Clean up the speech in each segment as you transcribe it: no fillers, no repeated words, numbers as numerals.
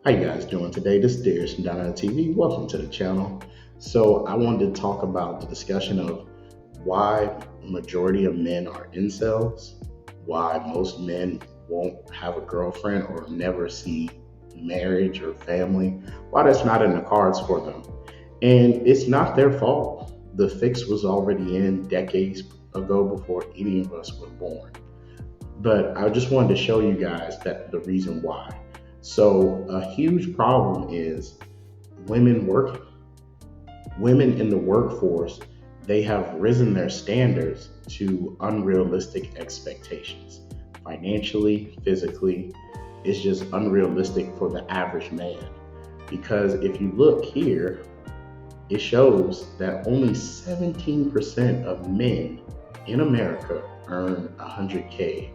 How you guys doing today? This is Darius from Datingadvice TV. Welcome to the channel. So I wanted to talk about the discussion of why majority of men are incels, why most men won't have a girlfriend or never see marriage or family, why that's not in the cards for them. And it's not their fault. The fix was already in decades ago before any of us were born. But I just wanted to show you guys that the reason why. So a huge problem is women working. Women in the workforce, they have risen their standards to unrealistic expectations. Financially, physically, it's just unrealistic for the average man. Because if you look here, it shows that only 17% of men in America earn 100K,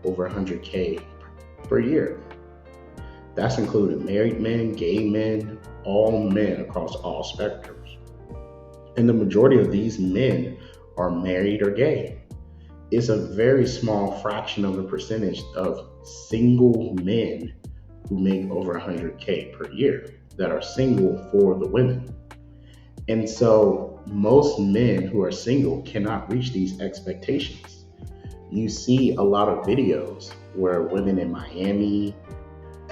over 100K per year. That's including married men, gay men, all men across all spectrums. And the majority of these men are married or gay. It's a very small fraction of the percentage of single men who make over 100K per year that are single for the women. And so most men who are single cannot reach these expectations. You see a lot of videos where women in Miami,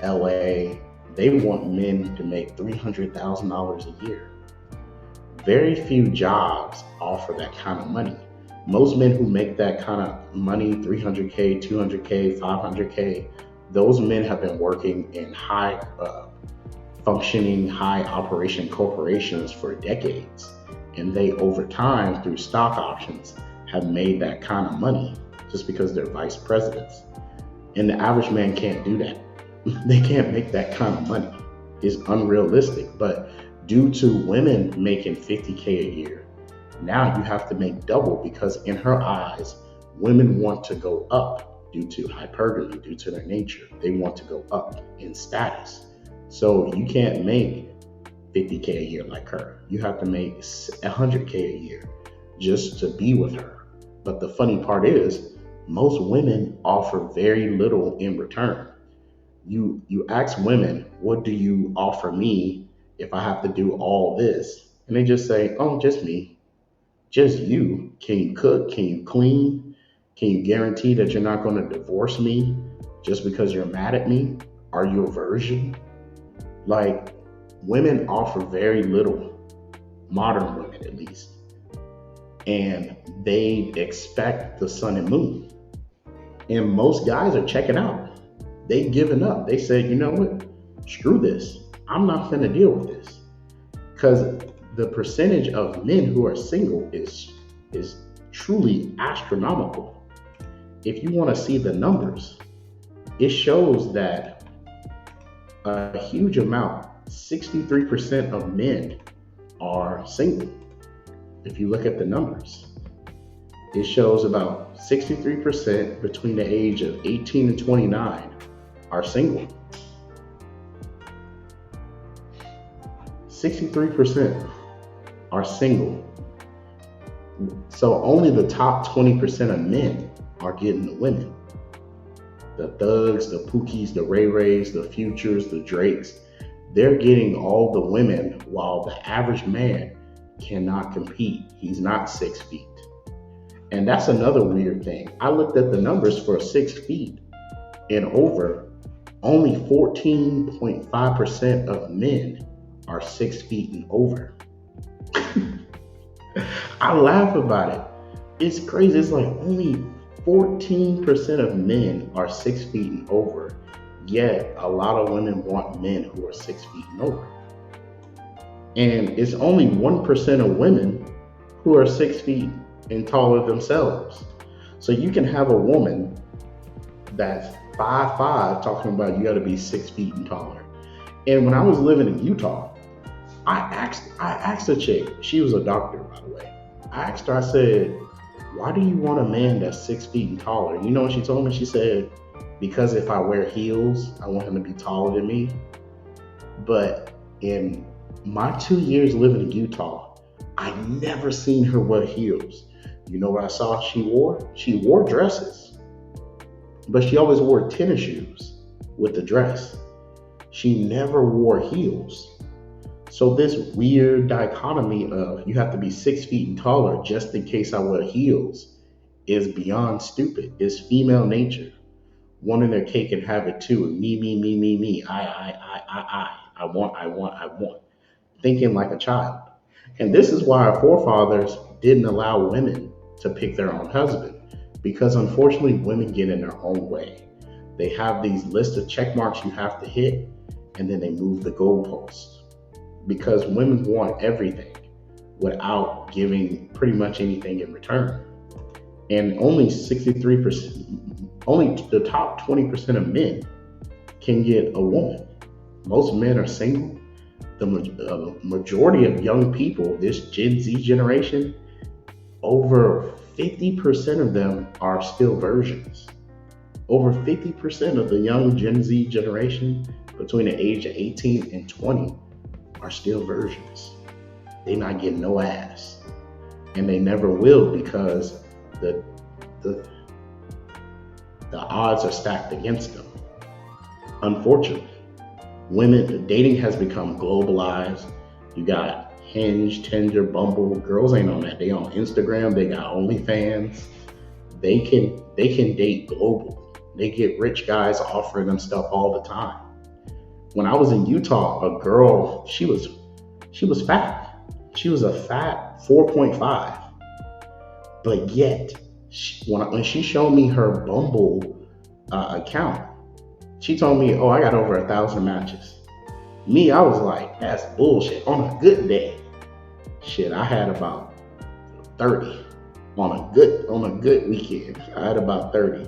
LA, they want men to make $300,000 a year. Very few jobs offer that kind of money. Most men who make that kind of money, 300K, 200K, 500K, those men have been working in high functioning, high operation corporations for decades. And they, over time, through stock options, have made that kind of money just because they're vice presidents. And the average man can't do that. They can't make that kind of money. It's unrealistic. But due to women making 50K a year, now you have to make double because in her eyes, women want to go up due to hypergamy, due to their nature. They want to go up in status. So you can't make 50K a year like her. You have to make 100K a year just to be with her. But the funny part is, most women offer very little in return. You ask women, what do you offer me if I have to do all this? And they just say, oh, just me, just you. Can you cook? Can you clean? Can you guarantee that you're not going to divorce me just because you're mad at me? Are you a virgin? Like, women offer very little, modern women at least, and they expect the sun and moon. And most guys are checking out. They giving up. They said, you know what? Screw this. I'm not gonna deal with this. Because the percentage of men who are single is truly astronomical. If you want to see the numbers, it shows that a huge amount, 63% of men are single. If you look at the numbers, it shows about 63% between the age of 18 and 29 are single. 63% are single. So only the top 20% of men are getting the women. The Thugs, the Pookies, the Ray Rays, the Futures, the Drakes, they're getting all the women while the average man cannot compete. He's not 6 feet. And that's another weird thing. I looked at the numbers for 6 feet and over. Only 14.5% of men are 6 feet and over. I laugh about it. It's crazy. It's like only 14% of men are 6 feet and over. Yet a lot of women want men who are 6 feet and over. And it's only 1% of women who are 6 feet and taller themselves. So you can have a woman that's 5'5", talking about you got to be 6 feet and taller. And when I was living in Utah, I asked a chick. She was a doctor, by the way. I asked her. I said, "Why do you want a man that's 6 feet and taller?" And you know what she told me? She said, "Because if I wear heels, I want him to be taller than me." But in my 2 years living in Utah, I never seen her wear heels. You know what I saw she wore? She wore dresses, but she always wore tennis shoes with the dress. She never wore heels. So this weird dichotomy of you have to be 6 feet and taller just in case I wear heels is beyond stupid. It's female nature. Wanting their cake and have it too. Me. I want, I want. Thinking like a child. And this is why our forefathers didn't allow women to pick their own husband. Because unfortunately, women get in their own way. They have these lists of check marks you have to hit, and then they move the goalposts. Because women want everything without giving pretty much anything in return. And only 63%, only the top 20% of men can get a woman. Most men are single. The majority of young people, this Gen Z generation, over 50% of them are still virgins. Over 50% of the young Gen Z generation between the age of 18 and 20 are still virgins. They not getting no ass. And they never will because the the odds are stacked against them. Unfortunately, women dating has become globalized. You got Hinge, Tinder, Bumble. Girls ain't on that. They on Instagram. They got OnlyFans. They can date globally. They get rich guys offering them stuff all the time. When I was in Utah, a girl, she was fat. She was a fat 4.5. But yet, when she showed me her Bumble account, she told me, "Oh, I got over 1,000 matches." Me, I was like, "That's bullshit." On a good day, shit, I had about 30. On a good weekend, I had about 30.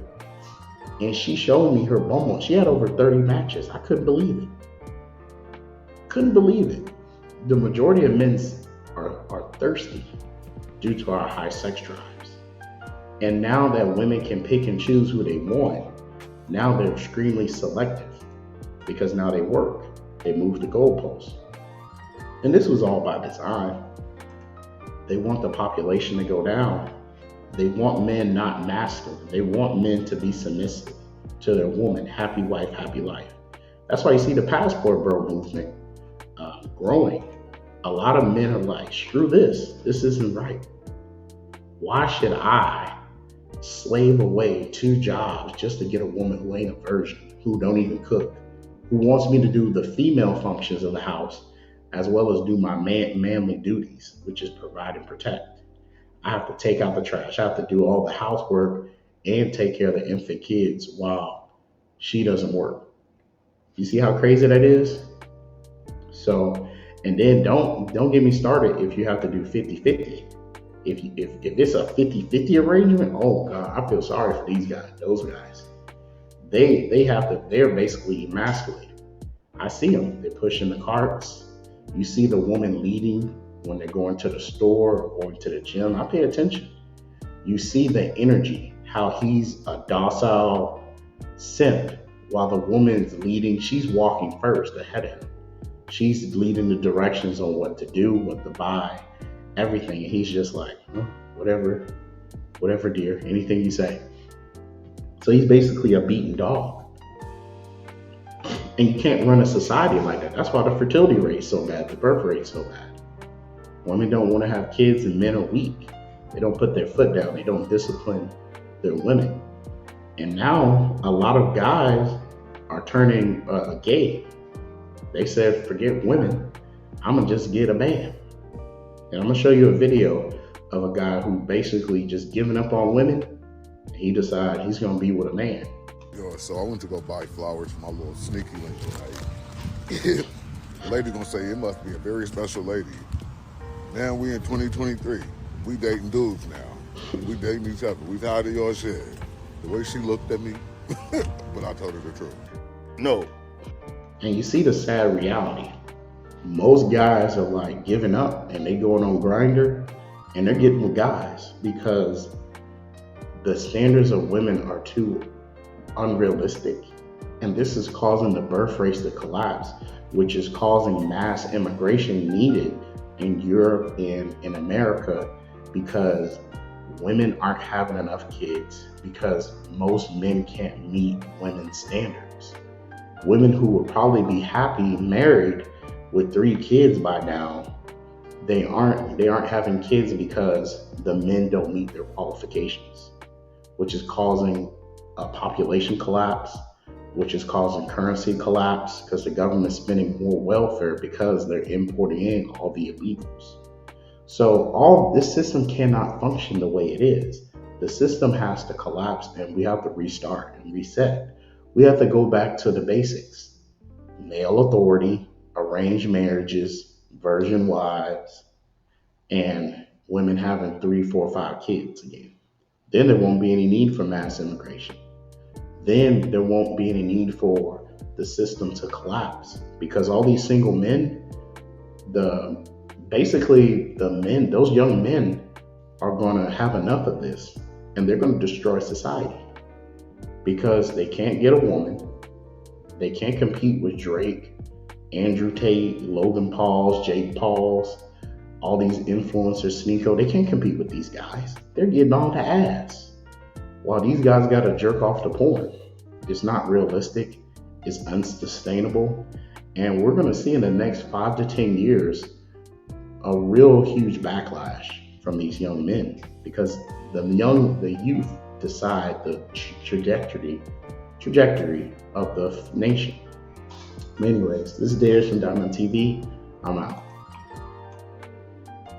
And she showed me her Bumble. She had over 30 matches. I couldn't believe it. The majority of men are thirsty due to our high sex drives. And now that women can pick and choose who they want, now they're extremely selective because now they work. They move the goalposts. And this was all by design. They want the population to go down. They want men not masculine. They want men to be submissive to their woman. Happy wife, happy life. That's why you see the passport bro movement growing. A lot of men are like, screw this. This isn't right. Why should I slave away 2 jobs just to get a woman who ain't a virgin, who don't even cook, who wants me to do the female functions of the house as well as do my manly duties, which is provide and protect. I have to take out the trash. I have to do all the housework and take care of the infant kids while she doesn't work. You see how crazy that is? So, and then don't get me started if you have to do 50-50. If it's a 50-50 arrangement, oh God, I feel sorry for these guys, those guys. They're basically emasculated. I see them. They're pushing the carts. You see the woman leading when they're going to the store or going to the gym. I pay attention. You see the energy, how he's a docile simp while the woman's leading. She's walking first ahead of him. She's leading the directions on what to do, what to buy, everything. And he's just like, whatever, dear, anything you say. So he's basically a beaten dog. And you can't run a society like that. That's why the fertility rate is so bad, the birth rate is so bad. Women don't want to have kids and men are weak. They don't put their foot down. They don't discipline their women. And now a lot of guys are turning gay. They said, forget women. I'm going to just get a man. And I'm going to show you a video of a guy who basically just given up on women. And he decided he's going to be with a man. Yo, so I went to go buy flowers for my little sneaky link tonight. The lady gonna say it must be a very special lady. Now we in 2023. We dating dudes now. We dating each other. We tired of your shit. The way she looked at me, but I told her the truth. No. And you see the sad reality. Most guys are like giving up and they going on Grindr and they're getting with guys because the standards of women are too unrealistic. And this is causing the birth rates to collapse, which is causing mass immigration needed in Europe and in America because women aren't having enough kids because most men can't meet women's standards. Women who would probably be happy married with 3 kids by now, they aren't having kids because the men don't meet their qualifications, which is causing a population collapse, which is causing currency collapse because the government's spending more welfare because they're importing in all the illegals. So all this system cannot function the way it is. The system has to collapse and we have to restart and reset. We have to go back to the basics. Male authority, arranged marriages, virgin wives, and women having 3, 4, 5 kids again. Then there won't be any need for mass immigration. Then there won't be any need for the system to collapse because all these single men, the basically the men, those young men are going to have enough of this and they're going to destroy society because they can't get a woman. They can't compete with Drake, Andrew Tate, Logan Pauls, Jake Pauls, all these influencers, Sneeko. They can't compete with these guys. They're getting all the ass. While these guys got to jerk off to porn. It's not realistic. It's unsustainable. And we're going to see in the next 5 to 10 years a real huge backlash from these young men because the youth decide the trajectory of the nation. Anyways, this is Darius from Diamond TV. I'm out.